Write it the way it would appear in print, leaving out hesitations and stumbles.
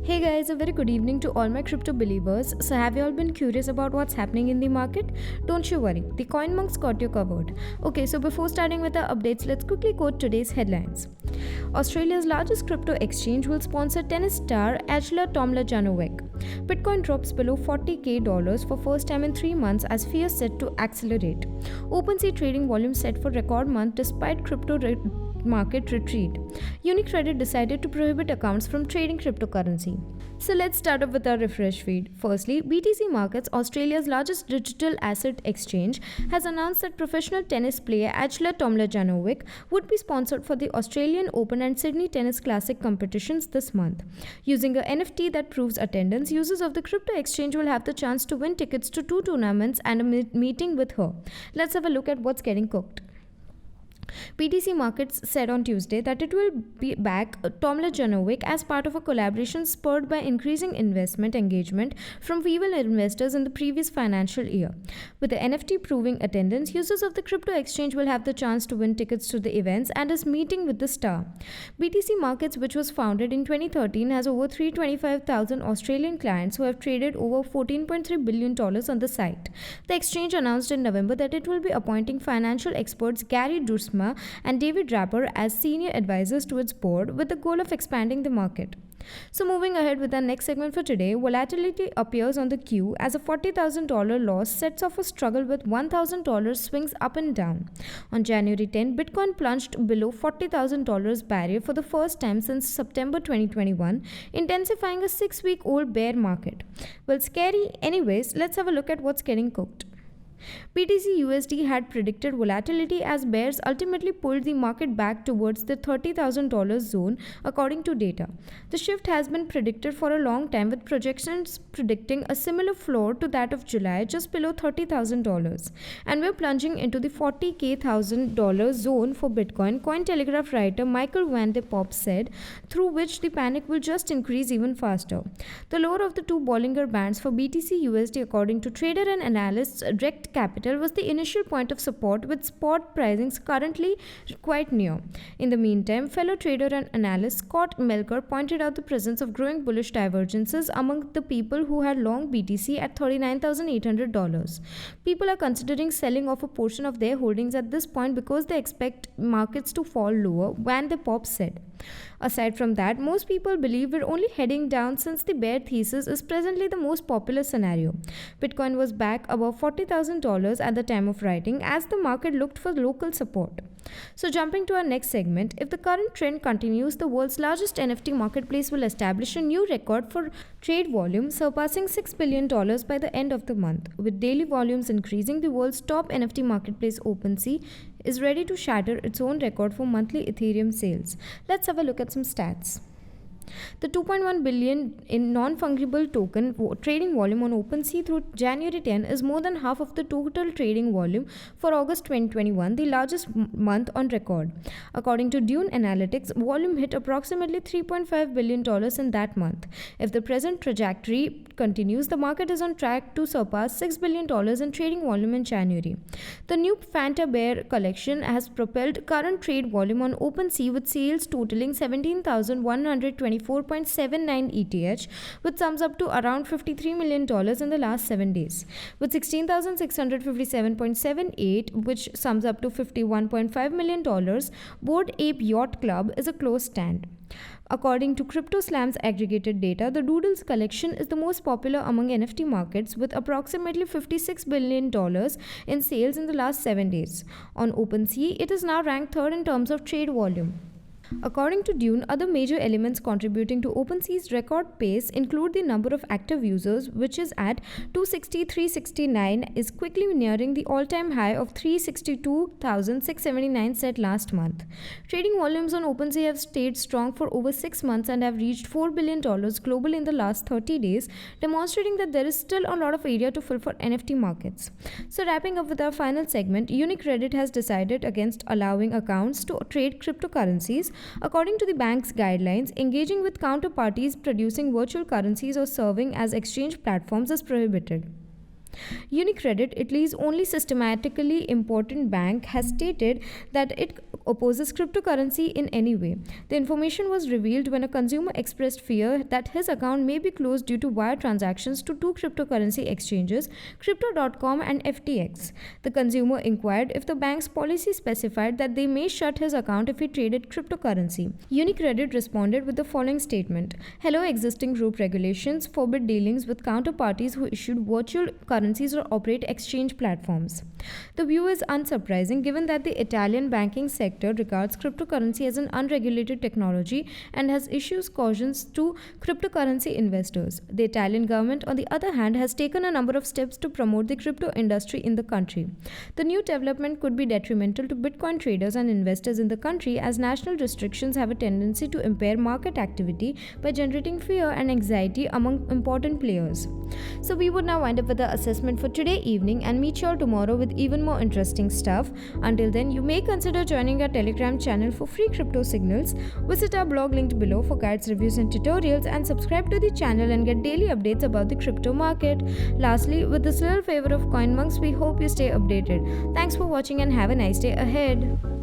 Hey guys, a very good evening to all my crypto believers. So, have you all been curious about what's happening in the market? Don't you worry, the Coinmonks got you covered. Okay, so before starting with the updates, let's quickly quote today's headlines. Australia's largest crypto exchange will sponsor tennis star Ajla Tomljanovic. Bitcoin drops below $40,000 for first time in 3 months as fears set to accelerate. OpenSea trading volume set for record month despite market retreat. Unicredit decided to prohibit accounts from trading cryptocurrency. So let's start up with our refresh feed. Firstly, BTC Markets, Australia's largest digital asset exchange, has announced that professional tennis player Ajla Tomljanovic would be sponsored for the Australian Open and Sydney Tennis Classic competitions this month. Using a NFT that proves attendance, users of the crypto exchange will have the chance to win tickets to 2 tournaments and a meeting with her. Let's have a look at what's getting cooked. BTC Markets said on Tuesday that it will back Tomljanovic as part of a collaboration spurred by increasing investment engagement from female investors in the previous financial year. With the NFT proving attendance, users of the crypto exchange will have the chance to win tickets to the events and is meeting with the star. BTC Markets, which was founded in 2013, has over 325,000 Australian clients who have traded over $14.3 billion on the site. The exchange announced in November that it will be appointing financial experts Gary Duursma and David Draper as senior advisors to its board with the goal of expanding the market. So moving ahead with our next segment for today, volatility appears on the queue as a $40,000 loss sets off a struggle with $1,000 swings up and down. On January 10, Bitcoin plunged below $40,000 barrier for the first time since September 2021, intensifying a 6-week-old bear market. Well, scary. Anyways, let's have a look at what's getting cooked. BTC USD had predicted volatility as bears ultimately pulled the market back towards the $30,000 zone according to data. The shift has been predicted for a long time, with projections predicting a similar floor to that of July just below $30,000. And we're plunging into the $40,000 zone for Bitcoin, Cointelegraph writer Michael Van de Poppe said, through which the panic will just increase even faster. The lower of the two Bollinger Bands for BTC USD, according to trader and analysts Direct Capital, was the initial point of support, with spot pricings currently quite near. In the meantime, fellow trader and analyst Scott Melker pointed out the presence of growing bullish divergences among the people who had long BTC at $39,800. People are considering selling off a portion of their holdings at this point because they expect markets to fall lower, Van de Poppe said. Aside from that, most people believe we're only heading down since the bear thesis is presently the most popular scenario. Bitcoin was back above $40,000 at the time of writing as the market looked for local support. So jumping to our next segment, if the current trend continues, the world's largest NFT marketplace will establish a new record for trade volume, surpassing $6 billion by the end of the month. With daily volumes increasing, the world's top NFT marketplace OpenSea is ready to shatter its own record for monthly Ethereum sales. Let's have a look at some stats. The 2.1 billion in non-fungible token trading volume on OpenSea through January 10 is more than half of the total trading volume for August 2021, the largest month on record. According to Dune Analytics, volume hit approximately $3.5 billion in that month. If the present trajectory continues, the market is on track to surpass $6 billion in trading volume in January. The new Fanta Bear collection has propelled current trade volume on OpenSea, with sales totaling 17,124.79 ETH, which sums up to around $53 million in the last 7 days. With 16,657.78, which sums up to $51.5 million, Bored Ape Yacht Club is a close stand. According to CryptoSlam's aggregated data, the Doodles collection is the most popular among NFT markets, with approximately $56 billion in sales in the last 7 days. On OpenSea, it is now ranked third in terms of trade volume. According to Dune, other major elements contributing to OpenSea's record pace include the number of active users, which is at 263,669, is quickly nearing the all-time high of 362,679 set last month. Trading volumes on OpenSea have stayed strong for over 6 months and have reached $4 billion globally in the last 30 days, demonstrating that there is still a lot of area to fill for NFT markets. So wrapping up with our final segment, Unicredit has decided against allowing accounts to trade cryptocurrencies. According to the bank's guidelines, engaging with counterparties producing virtual currencies or serving as exchange platforms is prohibited. Unicredit, Italy's only systematically important bank, has stated that it opposes cryptocurrency in any way. The information was revealed when a consumer expressed fear that his account may be closed due to wire transactions to two cryptocurrency exchanges, Crypto.com and FTX. The consumer inquired if the bank's policy specified that they may shut his account if he traded cryptocurrency. Unicredit responded with the following statement: Hello, existing group regulations forbid dealings with counterparties who issued virtual currencies or operate exchange platforms. The view is unsurprising given that the Italian banking sector regards cryptocurrency as an unregulated technology and has issued cautions to cryptocurrency investors. The Italian government, on the other hand, has taken a number of steps to promote the crypto industry in the country. The new development could be detrimental to Bitcoin traders and investors in the country, as national restrictions have a tendency to impair market activity by generating fear and anxiety among important players. So we would now wind up with the assessment for today evening and meet you all tomorrow with even more interesting stuff. Until then, you may consider joining our Telegram channel for free crypto signals. Visit our blog linked below for guides, reviews and tutorials, and subscribe to the channel and get daily updates about the crypto market. Lastly, with this little favor of Coinmonks, we hope you stay updated. Thanks for watching and have a nice day ahead.